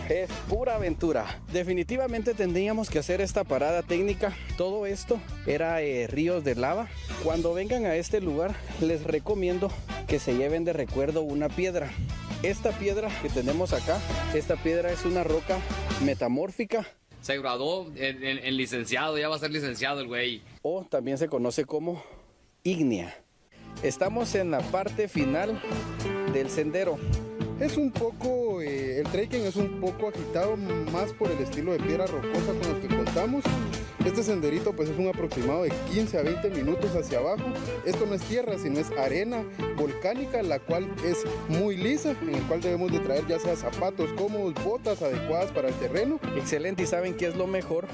Es pura aventura. Definitivamente tendríamos que hacer esta parada técnica. Todo esto era ríos de lava. Cuando vengan a este lugar les recomiendo que se lleven de recuerdo una piedra. Esta piedra que tenemos acá, esta piedra es una roca metamórfica. Se graduó en licenciado, ya va a ser licenciado el güey. O también se conoce como ígnea. Estamos en la parte final del sendero. Es un poco, el trekking es un poco agitado, más por el estilo de piedra rocosa con el que contamos. Este senderito pues es un aproximado de 15 a 20 minutos hacia abajo. Esto no es tierra, sino es arena volcánica, la cual es muy lisa, en el cual debemos de traer ya sea zapatos cómodos, botas adecuadas para el terreno. Excelente, ¿y saben qué es lo mejor?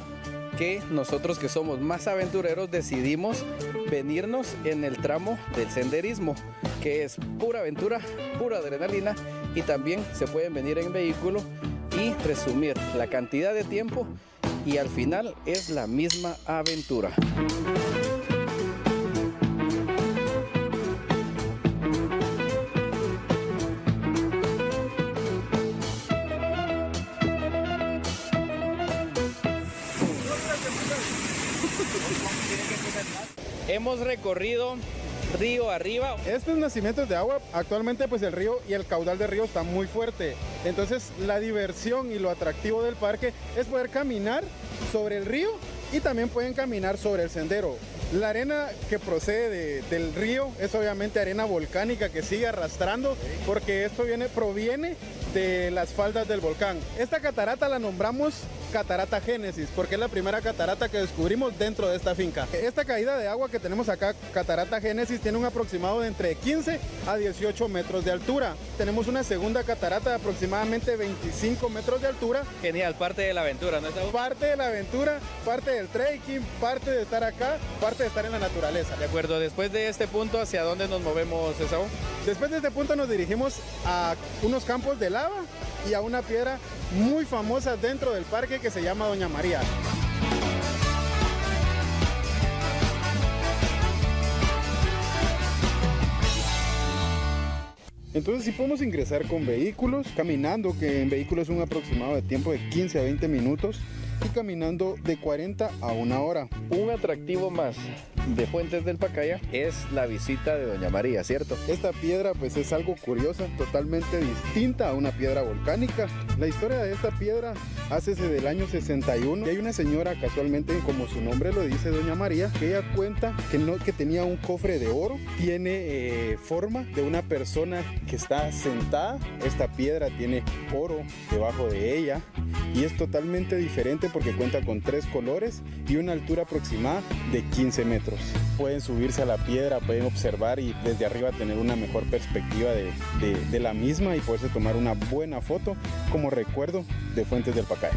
Que nosotros que somos más aventureros decidimos venirnos en el tramo del senderismo, que es pura aventura, pura adrenalina, y también se pueden venir en vehículo y resumir la cantidad de tiempo y al final es la misma aventura. Hemos recorrido río arriba. Estos nacimientos de agua, actualmente pues el río y el caudal del río está muy fuerte. Entonces la diversión y lo atractivo del parque es poder caminar sobre el río y también pueden caminar sobre el sendero. La arena que procede del río es obviamente arena volcánica que sigue arrastrando porque esto proviene de las faldas del volcán. Esta catarata la nombramos Catarata Génesis porque es la primera catarata que descubrimos dentro de esta finca. Esta caída de agua que tenemos acá, Catarata Génesis, tiene un aproximado de entre 15 a 18 metros de altura. Tenemos una segunda catarata de aproximadamente 25 metros de altura. Genial, parte de la aventura, ¿no? Parte de la aventura, parte del trekking, parte de estar acá, parte de estar en la naturaleza. De acuerdo, después de este punto, ¿hacia dónde nos movemos, Esaú? Después de este punto nos dirigimos a unos campos de lava y a una piedra muy famosa dentro del parque que se llama Doña María. Entonces sí podemos ingresar con vehículos, caminando, que en vehículos es un aproximado de tiempo de 15 a 20 minutos y caminando de 40 a 1 hora. Un atractivo más de Fuentes del Pacaya es la visita de Doña María, ¿cierto? Esta piedra pues es algo curiosa, totalmente distinta a una piedra volcánica. La historia de esta piedra hace desde el año 61 y hay una señora, casualmente como su nombre lo dice, Doña María, que ella cuenta que tenía un cofre de oro, tiene forma de una persona que está sentada. Esta piedra tiene oro debajo de ella y es totalmente diferente porque cuenta con 3 colores y una altura aproximada de 15 metros. Pueden subirse a la piedra, pueden observar y desde arriba tener una mejor perspectiva de la misma y poderse tomar una buena foto como recuerdo de Fuentes del Pacaya.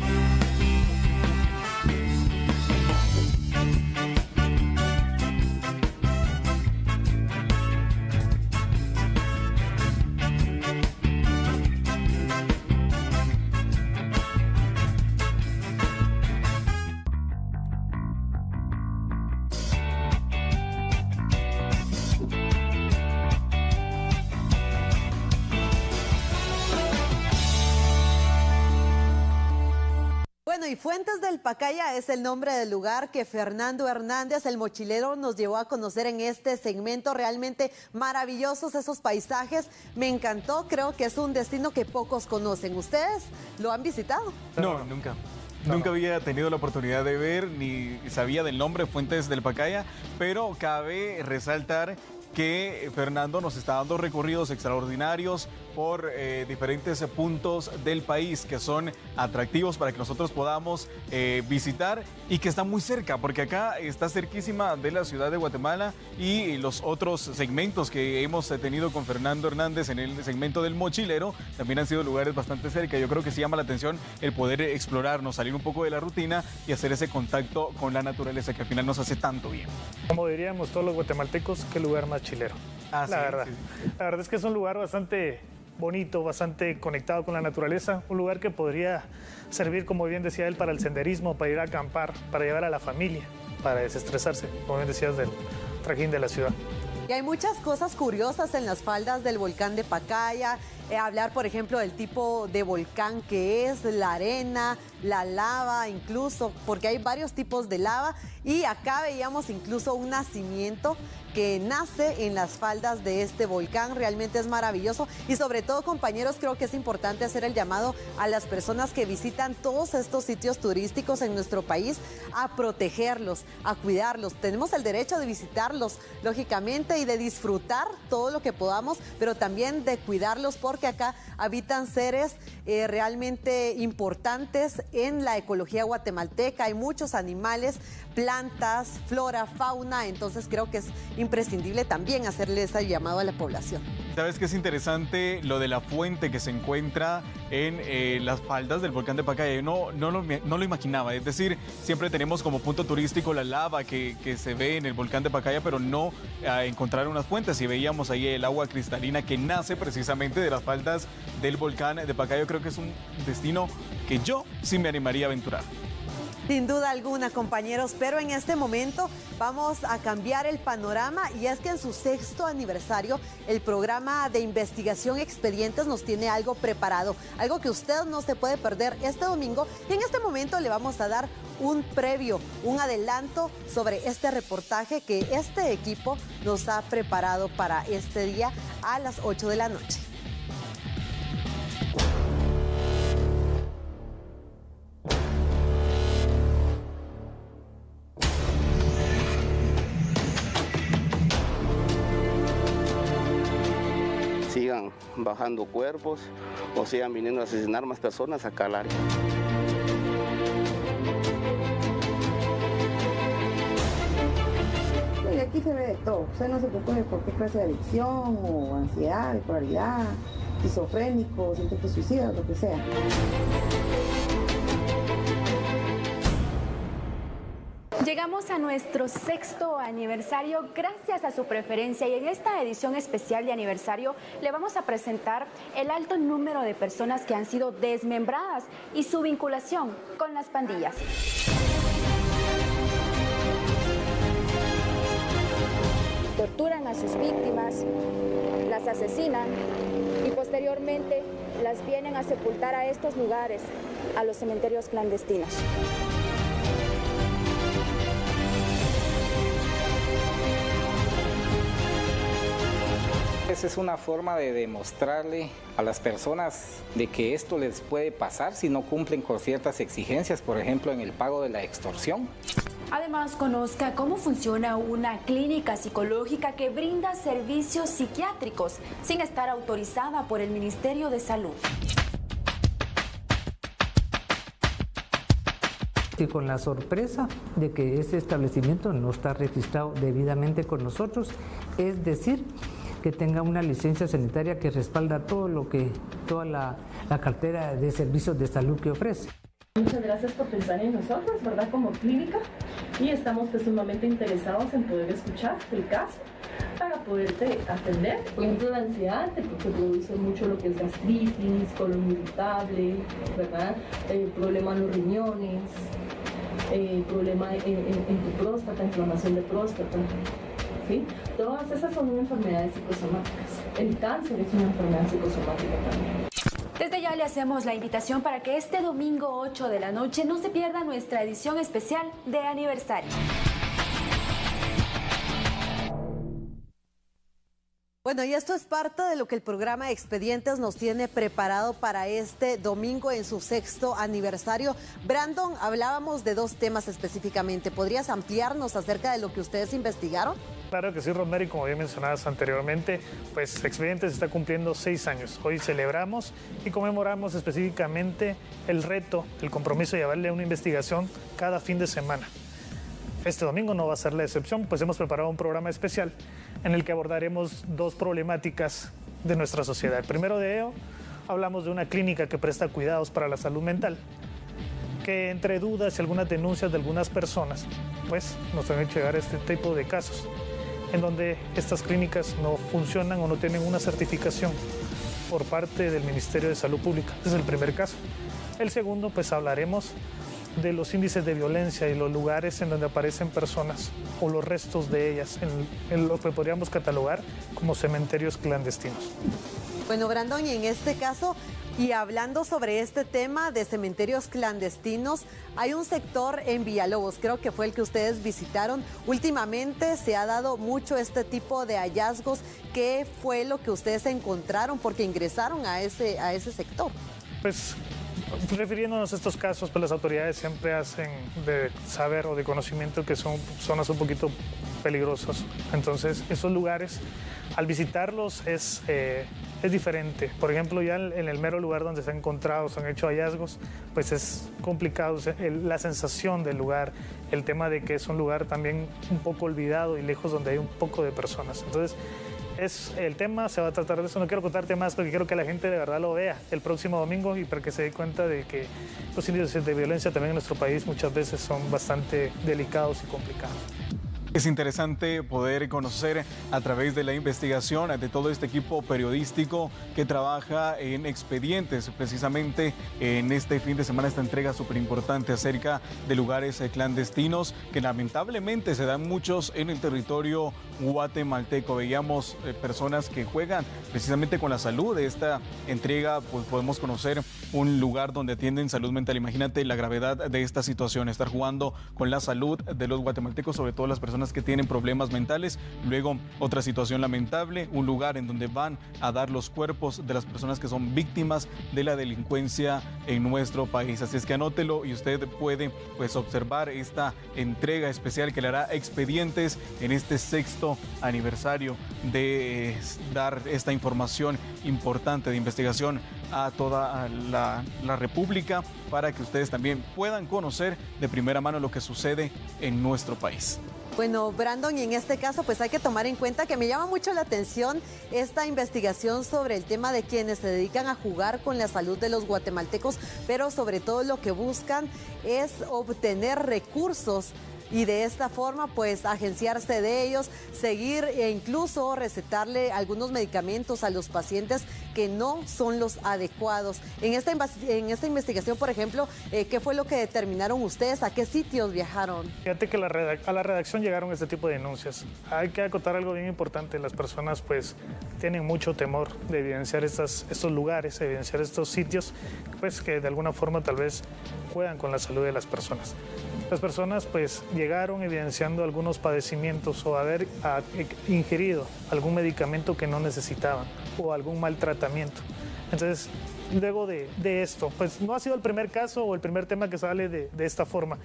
y Fuentes del Pacaya es el nombre del lugar que Fernando Hernández, el mochilero, nos llevó a conocer en este segmento. Realmente maravillosos esos paisajes. Me encantó, creo que es un destino que pocos conocen. ¿Ustedes lo han visitado? No, nunca. Nunca había tenido la oportunidad de ver ni sabía del nombre Fuentes del Pacaya, pero cabe resaltar que Fernando nos está dando recorridos extraordinarios por diferentes puntos del país que son atractivos para que nosotros podamos visitar y que están muy cerca, porque acá está cerquísima de la ciudad de Guatemala, y los otros segmentos que hemos tenido con Fernando Hernández en el segmento del mochilero también han sido lugares bastante cerca. Yo creo que sí llama la atención el poder explorarnos, salir un poco de la rutina y hacer ese contacto con la naturaleza que al final nos hace tanto bien. Como diríamos todos los guatemaltecos, qué lugar más chilero. La verdad. Sí. La verdad es que es un lugar bastante bonito, bastante conectado con la naturaleza, un lugar que podría servir, como bien decía él, para el senderismo, para ir a acampar, para llevar a la familia, para desestresarse, como bien decías, del trajín de la ciudad. Y hay muchas cosas curiosas en las faldas del volcán de Pacaya. Hablar, por ejemplo, del tipo de volcán que es, la arena, la lava, incluso, porque hay varios tipos de lava. Y acá veíamos incluso un nacimiento que nace en las faldas de este volcán. Realmente es maravilloso. Y sobre todo, compañeros, creo que es importante hacer el llamado a las personas que visitan todos estos sitios turísticos en nuestro país a protegerlos, a cuidarlos. Tenemos el derecho de visitarlos, lógicamente, y de disfrutar todo lo que podamos, pero también de cuidarlos, porque acá habitan seres realmente importantes en la ecología guatemalteca. Hay muchos animales, plantas, flora, fauna, entonces creo que es imprescindible también hacerle ese llamado a la población. ¿Sabes qué es interesante? Lo de la fuente que se encuentra en las faldas del volcán de Pacaya. Yo no lo imaginaba, es decir, siempre tenemos como punto turístico la lava que se ve en el volcán de Pacaya, pero no encontrar unas fuentes, y veíamos ahí el agua cristalina que nace precisamente de las faldas del volcán de Pacaya. Yo creo que es un destino que yo sí me animaría a aventurar. Sin duda alguna, compañeros, pero en este momento vamos a cambiar el panorama, y es que en su 6º aniversario el programa de investigación Expedientes nos tiene algo preparado, algo que usted no se puede perder este domingo, y en este momento le vamos a dar un previo, un adelanto sobre este reportaje que este equipo nos ha preparado para este día a las 8 de la noche. Sigan bajando cuerpos o sigan viniendo a asesinar más personas acá al área. Y aquí se ve de todo. Usted no se preocupe por qué clase de adicción o ansiedad, bipolaridad, esquizofrénicos, intentos suicidas, lo que sea. Llegamos a nuestro 6º aniversario gracias a su preferencia, y en esta edición especial de aniversario le vamos a presentar el alto número de personas que han sido desmembradas y su vinculación con las pandillas. Torturan a sus víctimas, las asesinan y posteriormente las vienen a sepultar a estos lugares, a los cementerios clandestinos. Esa es una forma de demostrarle a las personas de que esto les puede pasar si no cumplen con ciertas exigencias, por ejemplo, en el pago de la extorsión. Además, conozca cómo funciona una clínica psicológica que brinda servicios psiquiátricos sin estar autorizada por el Ministerio de Salud. Y con la sorpresa de que este establecimiento no está registrado debidamente con nosotros, es decir, que tenga una licencia sanitaria que respalda toda la cartera de servicios de salud que ofrece. Muchas gracias por pensar en nosotros, ¿verdad? Como clínica, y estamos sumamente interesados en poder escuchar el caso para poderte atender. Por ejemplo, la ansiedad, porque produce mucho lo que es gastritis, colon irritable, ¿verdad? Problema en los riñones, problema en tu próstata, inflamación de próstata. ¿Sí? Todas esas son enfermedades psicosomáticas. El cáncer es una enfermedad psicosomática también. Desde ya le hacemos la invitación para que este domingo 8 de la noche no se pierda nuestra edición especial de aniversario. Bueno, y esto es parte de lo que el programa Expedientes nos tiene preparado para este domingo en su 6º aniversario. Brandon, hablábamos de 2 temas específicamente. ¿Podrías ampliarnos acerca de lo que ustedes investigaron? Claro que sí, Rosemary, como bien mencionabas anteriormente, pues Expedientes está cumpliendo 6 años. Hoy celebramos y conmemoramos específicamente el reto, el compromiso de llevarle una investigación cada fin de semana. Este domingo no va a ser la excepción, pues hemos preparado un programa especial en el que abordaremos 2 problemáticas de nuestra sociedad. El primero de ello, hablamos de una clínica que presta cuidados para la salud mental, que entre dudas y algunas denuncias de algunas personas, pues nos han hecho llegar este tipo de casos, en donde estas clínicas no funcionan o no tienen una certificación por parte del Ministerio de Salud Pública. Ese es el primer caso. El segundo, pues hablaremos de los índices de violencia y los lugares en donde aparecen personas o los restos de ellas, en lo que podríamos catalogar como cementerios clandestinos. Bueno, Brandon, y en este caso, y hablando sobre este tema de cementerios clandestinos, hay un sector en Villalobos, creo que fue el que ustedes visitaron. Últimamente se ha dado mucho este tipo de hallazgos. ¿Qué fue lo que ustedes encontraron? Porque ingresaron a ese sector. Pues, refiriéndonos a estos casos, pues las autoridades siempre hacen de saber o de conocimiento que son zonas un poquito peligrosas. Entonces, esos lugares, al visitarlos es diferente. Por ejemplo, ya en el mero lugar donde se han encontrado, se han hecho hallazgos, pues es complicado. La sensación del lugar, el tema de que es un lugar también un poco olvidado y lejos donde hay un poco de personas. Entonces, el tema se va a tratar de eso. No quiero contarte más porque quiero que la gente de verdad lo vea el próximo domingo y para que se dé cuenta de que los índices de violencia también en nuestro país muchas veces son bastante delicados y complicados. Es interesante poder conocer a través de la investigación de todo este equipo periodístico que trabaja en Expedientes. Precisamente en este fin de semana esta entrega súper importante acerca de lugares clandestinos que lamentablemente se dan muchos en el territorio guatemalteco. Veíamos personas que juegan precisamente con la salud. De esta entrega pues podemos conocer un lugar donde atienden salud mental. Imagínate la gravedad de esta situación, estar jugando con la salud de los guatemaltecos, sobre todo las personas que tienen problemas mentales. Luego, otra situación lamentable, un lugar en donde van a dar los cuerpos de las personas que son víctimas de la delincuencia en nuestro país. Así es que anótelo y usted puede pues observar esta entrega especial que le hará Expedientes en este 6º aniversario de dar esta información importante de investigación a toda la República, para que ustedes también puedan conocer de primera mano lo que sucede en nuestro país. Bueno, Brandon, y en este caso pues hay que tomar en cuenta que me llama mucho la atención esta investigación sobre el tema de quienes se dedican a jugar con la salud de los guatemaltecos, pero sobre todo lo que buscan es obtener recursos y de esta forma pues agenciarse de ellos, seguir e incluso recetarle algunos medicamentos a los pacientes que no son los adecuados. En esta investigación, por ejemplo, ¿qué fue lo que determinaron ustedes? ¿A qué sitios viajaron? Fíjate que a la redacción llegaron este tipo de denuncias. Hay que acotar algo bien importante. Las personas pues tienen mucho temor de evidenciar estos lugares, evidenciar estos sitios, pues que de alguna forma tal vez juegan con la salud de las personas. Las personas pues llegaron evidenciando algunos padecimientos o haber ingerido algún medicamento que no necesitaban o algún maltratamiento. Entonces, luego de esto, pues no ha sido el primer caso o el primer tema que sale de esta forma.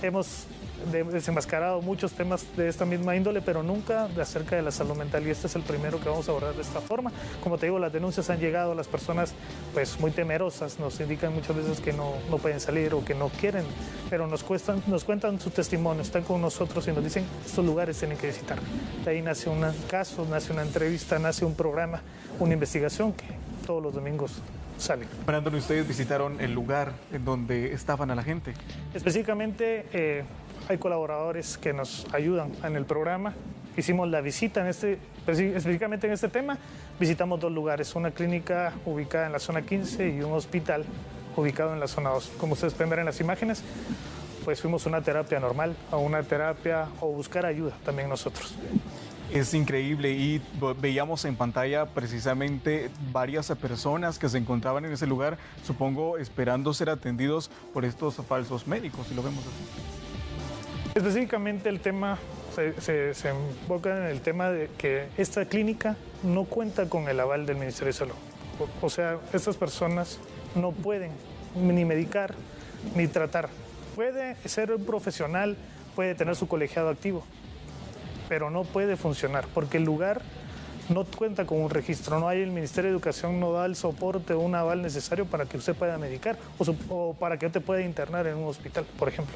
Hemos desenmascarado muchos temas de esta misma índole, pero nunca de acerca de la salud mental, y este es el primero que vamos a abordar de esta forma. Como te digo, las denuncias han llegado, las personas pues muy temerosas nos indican muchas veces que no pueden salir o que no quieren, pero nos cuentan su testimonio, están con nosotros y nos dicen estos lugares tienen que visitar. De ahí nace un caso, nace una entrevista, nace un programa, una investigación que todos los domingos sale. Brandon, ¿ustedes visitaron el lugar en donde estaban a la gente? Específicamente hay colaboradores que nos ayudan en el programa. Hicimos la visita específicamente en este tema. Visitamos 2 lugares, una clínica ubicada en la zona 15 y un hospital ubicado en la zona 2. Como ustedes pueden ver en las imágenes, pues fuimos a una terapia normal, a una terapia o buscar ayuda también nosotros. Es increíble y veíamos en pantalla precisamente varias personas que se encontraban en ese lugar, supongo esperando ser atendidos por estos falsos médicos, si lo vemos así. Específicamente el tema se enfoca en el tema de que esta clínica no cuenta con el aval del Ministerio de Salud. O sea, estas personas no pueden ni medicar ni tratar. Puede ser un profesional, puede tener su colegiado activo, pero no puede funcionar porque el lugar no cuenta con un registro, no hay, el Ministerio de Educación no da el soporte o un aval necesario para que usted pueda medicar o para que usted pueda internar en un hospital, por ejemplo.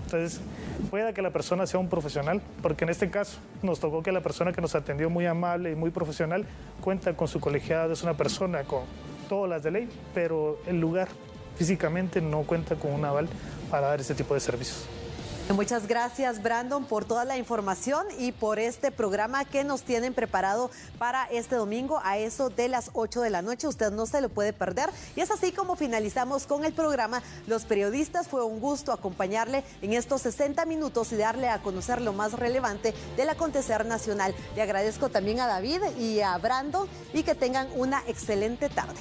Entonces, pueda que la persona sea un profesional, porque en este caso nos tocó que la persona que nos atendió muy amable y muy profesional cuenta con su colegiado, es una persona con todas las de ley, pero el lugar físicamente no cuenta con un aval para dar ese tipo de servicios. Muchas gracias, Brandon, por toda la información y por este programa que nos tienen preparado para este domingo a eso de las 8 de la noche. Usted no se lo puede perder. Y es así como finalizamos con el programa Los Periodistas. Fue un gusto acompañarle en estos 60 minutos y darle a conocer lo más relevante del acontecer nacional. Le agradezco también a David y a Brandon y que tengan una excelente tarde.